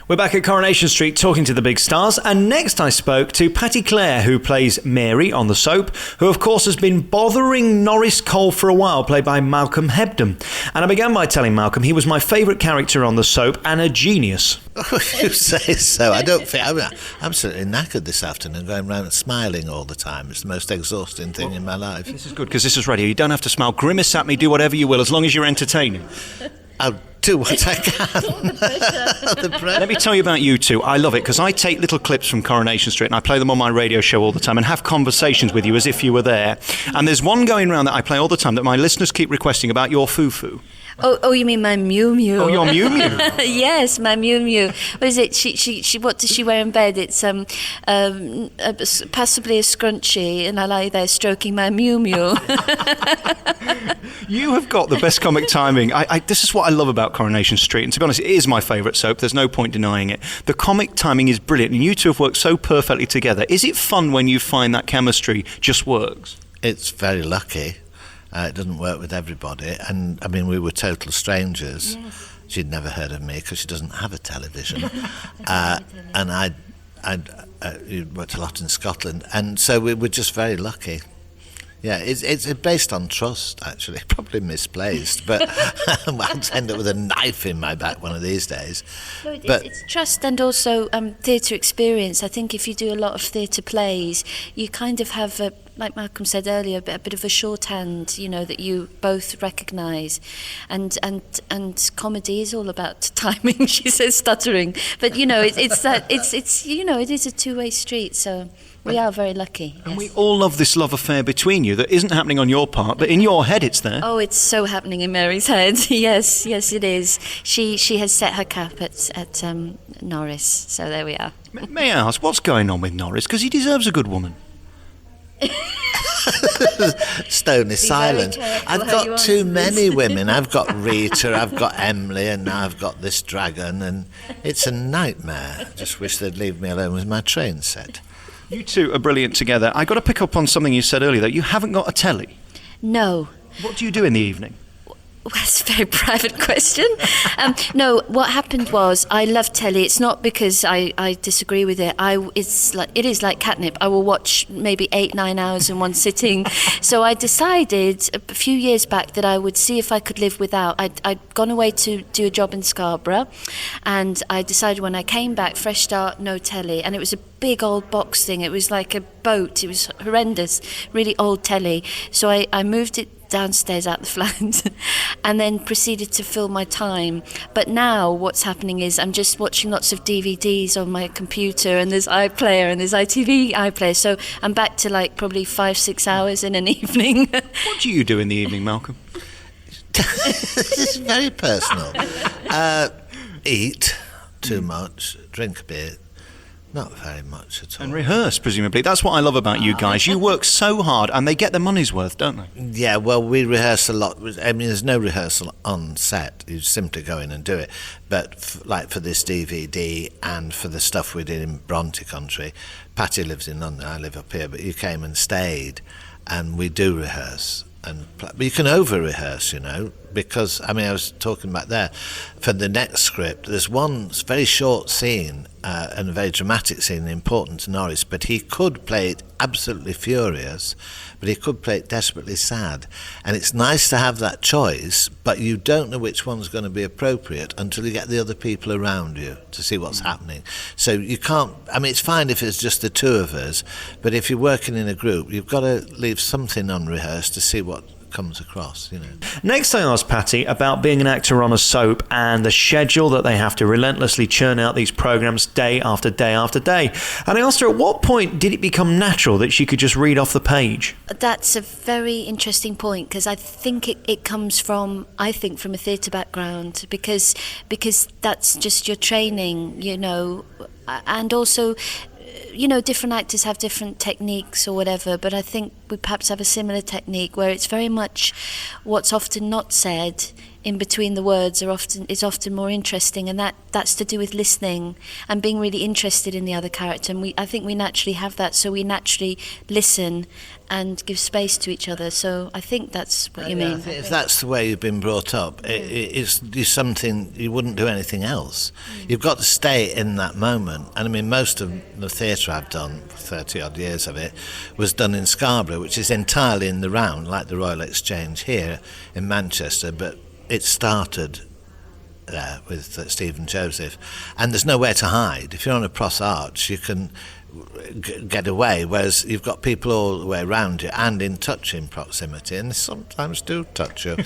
We're back at Coronation Street talking to the big stars, and next I spoke to Patty Clare, who plays Mary on the soap, who of course has been bothering Norris Cole for a while, played by Malcolm Hebden. And I began by telling Malcolm he was my favourite character on the soap and a genius. Oh, you say so. I don't think... I'm absolutely knackered this afternoon, going around smiling all the time. It's the most exhausting thing in my life. This is good, because this is radio. You don't have to smile. Grimace at me, do whatever you will, as long as you're entertaining. I'll do what I can. Let me tell you about you two. I love it, because I take little clips from Coronation Street and I play them on my radio show all the time and have conversations with you as if you were there. And there's one going around that I play all the time that my listeners keep requesting about your foo-foo. Oh, you mean my Mew Mew? Oh, your Mew Mew. Yes, my Mew Mew. What is it? She. What does she wear in bed? It's possibly a scrunchie, and I lie there stroking my Mew Mew. You have got the best comic timing. This is what I love about Coronation Street, and to be honest, it is my favourite soap. There's no point denying it. The comic timing is brilliant, and you two have worked so perfectly together. Is it fun when you find that chemistry just works? It's very lucky. It doesn't work with everybody, and I mean, we were total strangers. Yes. She'd never heard of me because she doesn't have a television, and I worked a lot in Scotland, and so we were just very lucky. Yeah, it's based on trust, actually, probably misplaced, but I'll end up with a knife in my back one of these days. No, it's trust and also theatre experience. I think if you do a lot of theatre plays, you kind of have like Malcolm said earlier, a bit of a shorthand, you know, that you both recognise, and comedy is all about timing. She says stuttering, but you know, it's you know, it is a two-way street. So we are very lucky. And yes. we all love this love affair between you that isn't happening on your part, but in your head it's there. Oh, it's so happening in Mary's head. Yes, it is. She has set her cap at Norris. So there we are. May I ask, what's going on with Norris? Because he deserves a good woman. Stony silent. I've got too many women. I've got Rita, I've got Emily, and now I've got this dragon, and it's a nightmare. I just wish they'd leave me alone with my train set. You two are brilliant together. I got to pick up on something you said earlier, though. You haven't got a telly. No. What do you do in the evening? Well, that's a very private question. No, what happened was I love telly. It's not because I disagree with it. It is like catnip. I will watch maybe 8-9 hours in one sitting. So I decided a few years back that I would see if I could live without. I'd gone away to do a job in Scarborough, and I decided when I came back, fresh start, no telly. And it was a big old box thing. It was like a boat. It was horrendous, really old telly. So I moved it downstairs out the flat and then proceeded to fill my time. But now what's happening is I'm just watching lots of DVDs on my computer, and there's iPlayer and there's ITV iPlayer, so I'm back to like probably 5-6 hours in an evening. What do you do in the evening, Malcolm? This is very personal. Eat too much, drink a bit. Not very much at all. And rehearse, presumably. That's what I love about you guys. You work so hard, and they get their money's worth, don't they? Yeah, well, we rehearse a lot. I mean, there's no rehearsal on set. You simply go in and do it. But like for this DVD and for the stuff we did in Bronte Country, Patty lives in London, I live up here, but you came and stayed, and we do rehearse. But you can over-rehearse, you know, because, I mean, I was talking back there, for the next script, there's one very short scene and a very dramatic scene important to Norris, but he could play it absolutely furious, but he could play it desperately sad. And it's nice to have that choice, but you don't know which one's going to be appropriate until you get the other people around you to see what's happening. So you can't, I mean, it's fine if it's just the two of us, but if you're working in a group, you've got to leave something unrehearsed to see what comes across, you know. Next I asked Patty about being an actor on a soap and the schedule that they have to relentlessly churn out these programmes day after day after day. And I asked her at what point did it become natural that she could just read off the page? That's a very interesting point, because I think it comes from a theatre background, because that's just your training, you know, and also, you know, different actors have different techniques or whatever, but I think we perhaps have a similar technique where it's very much what's often not said in between the words is often more interesting, and that's to do with listening and being really interested in the other character. And I think we naturally have that, so we naturally listen and give space to each other. So I think that's what you mean. I think if that's the way you've been brought up, it's something you wouldn't do anything else. You've got to stay in that moment. And I mean, most of the theatre I've done, 30 odd years of it, was done in Scarborough, which is entirely in the round, like the Royal Exchange here in Manchester, but it started there with Stephen Joseph, and there's nowhere to hide. If you're on a Pross Arch, you can get away, whereas you've got people all the way around you and in touching proximity, and they sometimes do touch you.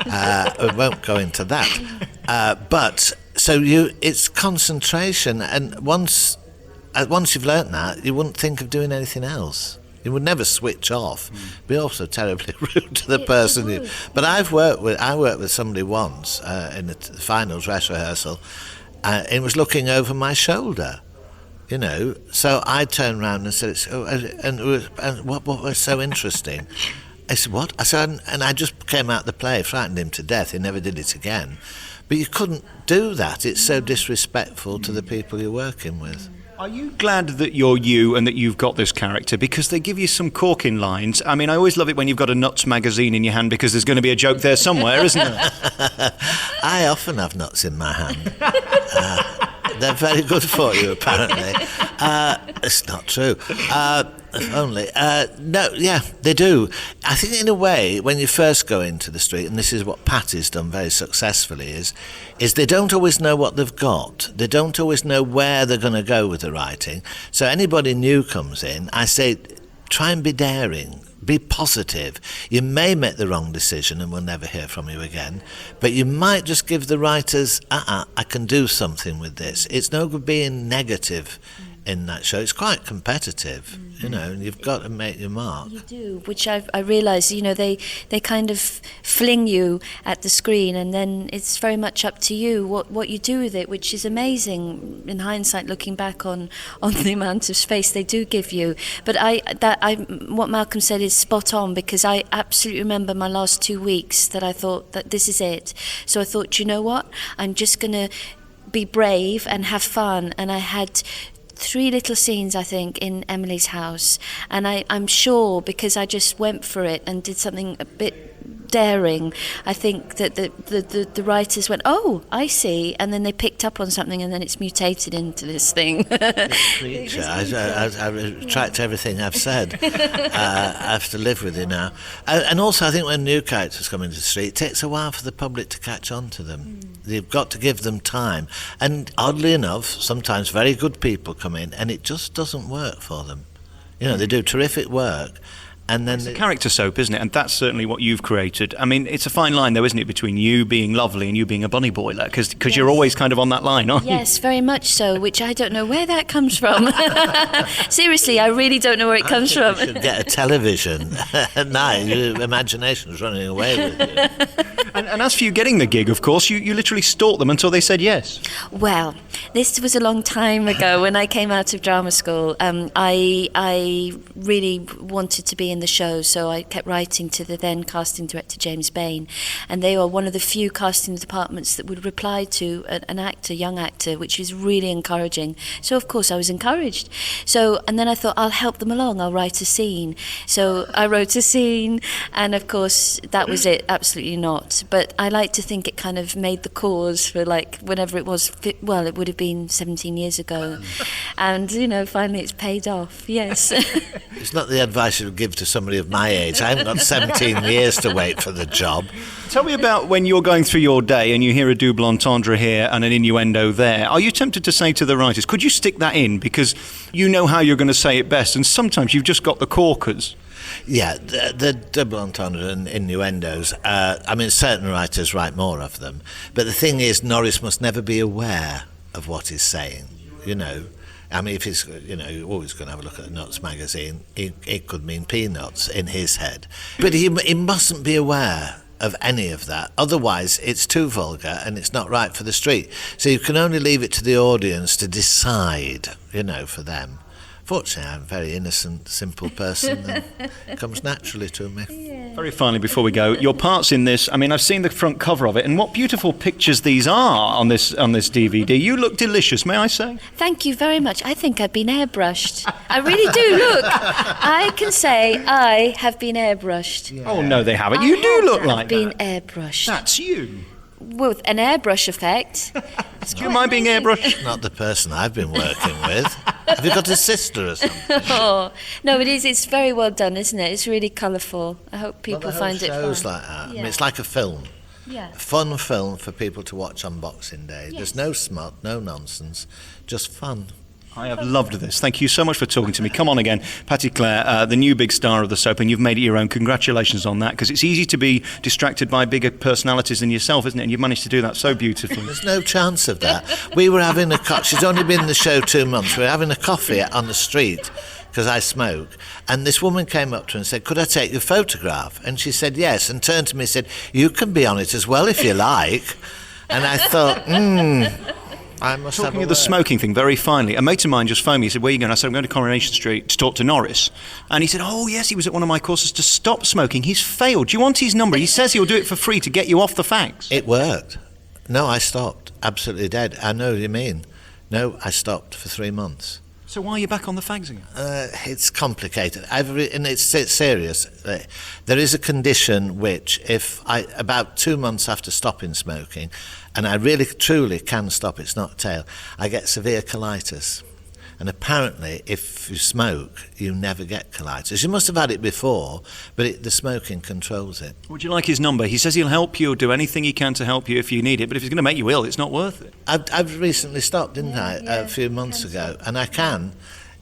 I won't go into that, but so it's concentration, and once you've learnt that, you wouldn't think of doing anything else. You would never switch off. Be also terribly rude to the person. But I worked with somebody once in the finals rehearsal, and it was looking over my shoulder. So I turned around and said, and what was so interesting? I said, what? I said, and I just came out the play, frightened him to death. He never did it again. But you couldn't do that. It's so disrespectful to the people you're working with. Are you glad that you're you and that you've got this character? Because they give you some corking lines. I mean, I always love it when you've got a Nuts magazine in your hand, because there's going to be a joke there somewhere, isn't there? I often have nuts in my hand. They're very good for you, apparently. It's not true. If only. No, yeah, they do. I think in a way, when you first go into the street, and this is what Patty's done very successfully, is they don't always know what they've got. They don't always know where they're going to go with the writing. So anybody new comes in, I say, try and be daring. Be positive. You may make the wrong decision and we'll never hear from you again, but you might just give the writers, I can do something with this. It's no good being negative in that show. It's quite competitive, and you've got to make your mark. You do, which I realise, they kind of fling you at the screen, and then it's very much up to you what you do with it, which is amazing in hindsight, looking back on the amount of space they do give you. But what Malcolm said is spot on, because I absolutely remember my last 2 weeks that I thought that this is it. So I thought, you know what, I'm just going to be brave and have fun, and I had 3 little scenes, I think, in Emily's house, and I'm sure because I just went for it and did something a bit daring, I think that the writers went, oh, I see, and then they picked up on something, and then it's mutated into this thing. Creature. I retract everything I've said. I have to live with it now. And also, I think when new characters come into the street, it takes a while for the public to catch on to them. You've got to give them time. And oddly enough, sometimes very good people come in, and it just doesn't work for them. They do terrific work. And then it's a character soap, isn't it? And that's certainly what you've created. I mean, it's a fine line, though, isn't it, between you being lovely and you being a bunny boiler? Because yes. You're always kind of on that line, aren't you? Yes, very much so, which I don't know where that comes from. Seriously, I really don't know where it comes from. You should get a television at night. Your imagination's running away with you. And as for you getting the gig, of course, you literally stalked them until they said yes. Well, this was a long time ago when I came out of drama school. I really wanted to be in the show, so I kept writing to the then casting director James Bain, and they were one of the few casting departments that would reply to an young actor, which was really encouraging. So of course I was encouraged. And then I thought, I'll help them along, I'll write a scene. So I wrote a scene, and of course that was it. Absolutely not. But I like to think it kind of made the cause for whenever it was. Well, it would have been 17 years ago, and finally it's paid off. Yes. It's not the advice you would give to somebody of my age. I haven't got 17 years to wait for the job. Tell me about when you're going through your day and you hear a double entendre here and an innuendo there. Are you tempted to say to the writers, could you stick that in? Because you know how you're going to say it best, and sometimes you've just got the corkers. Yeah, the double entendre and innuendos, certain writers write more of them. But the thing is, Norris must never be aware of what he's saying, if he's, you're always going to have a look at the Nuts magazine, it could mean peanuts in his head. But he mustn't be aware of any of that. Otherwise, it's too vulgar and it's not right for the street. So you can only leave it to the audience to decide, for them. Fortunately, I'm a very innocent, simple person, and it comes naturally to me. Very finally, before we go, your parts in this, I mean, I've seen the front cover of it, and what beautiful pictures these are on this DVD. You look delicious, may I say? Thank you very much. I think I've been airbrushed. I really do. Look, I can say I have been airbrushed. Yeah. Oh, no, they haven't. You do look like been that. airbrushed. That's you. With an airbrush effect. Do you mind being airbrushed? Not the person I've been working with. Have you got a sister or something? Oh, no, it is. It's very well done, isn't it? It's really colourful. I hope people Well, the find whole it show's fun. like that. I mean, Yeah. it's like a film. Yeah. A fun film for people to watch on Boxing Day. Yes. There's no smut, no nonsense, just fun. I have loved this. Thank you so much for talking to me. Come on again. Patty Clare, the new big star of the soap, and you've made it your own. Congratulations on that, because it's easy to be distracted by bigger personalities than yourself, isn't it? And you've managed to do that so beautifully. There's no chance of that. We were having she's only been in the show 2 months. We were having a coffee on the street because I smoke. And this woman came up to her and said, "Could I take your photograph?" And she said yes, and turned to me and said, "You can be on it as well if you like." And I thought, I must have Talking a of the word. smoking thing, very finally, a mate of mine just phoned me. He said, "Where are you going?" I said, "I'm going to Coronation Street to talk to Norris." And he said, "Oh, yes, he was at one of my courses to stop smoking. He's failed. Do you want his number? He says he'll do it for free to get you off the fags." It worked. No, I stopped. Absolutely dead. I know what you mean. No, I stopped for 3 months. So why are you back on the fags again? It's complicated. And it's serious. There is a condition which, about 2 months after stopping smoking, and I really truly can stop, it's not a tale, I get severe colitis. And apparently, if you smoke, you never get colitis. You must have had it before, but the smoking controls it. Would you like his number? He says he'll help you or do anything he can to help you if you need it, but if he's going to make you ill, it's not worth it. I've recently stopped, didn't I, yeah, a few months ago, and I can.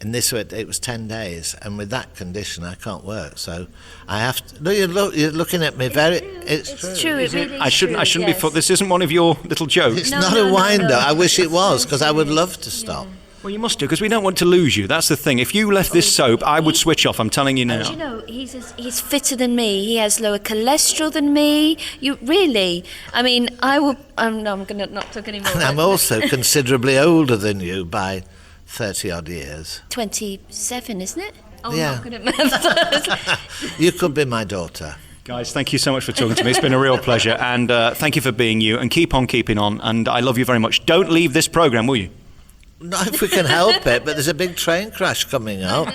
In this way, it was 10 days, and with that condition, I can't work. So I have to. No, you're looking at me very. It's true. It really is I shouldn't true, be. yes. This isn't one of your little jokes. It's No, not no, a no, winder. no. I wish it was, because I would love to stop. Well, you must do, because we don't want to lose you. That's the thing. If you left this soap, I would switch off. I'm telling you Do you now. know, he's fitter than me. He has lower cholesterol than me. You really? I mean, I'm going to not talk anymore. And I'm also considerably older than you by 30-odd years. 27, isn't it? Oh, Yeah. I'm not good at maths. You could be my daughter. Guys, thank you so much for talking to me. It's been a real pleasure. And thank you for being you. And keep on keeping on. And I love you very much. Don't leave this programme, will you? Not if we can help it, but there's a big train crash coming up.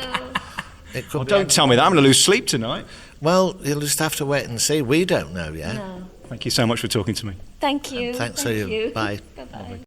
It could Well, be don't tell me that. I'm going to lose sleep tonight. Well, you'll just have to wait and see. We don't know yet. No. Thank you so much for talking to me. Thank you. Thanks for Thank you. Bye. Bye-bye.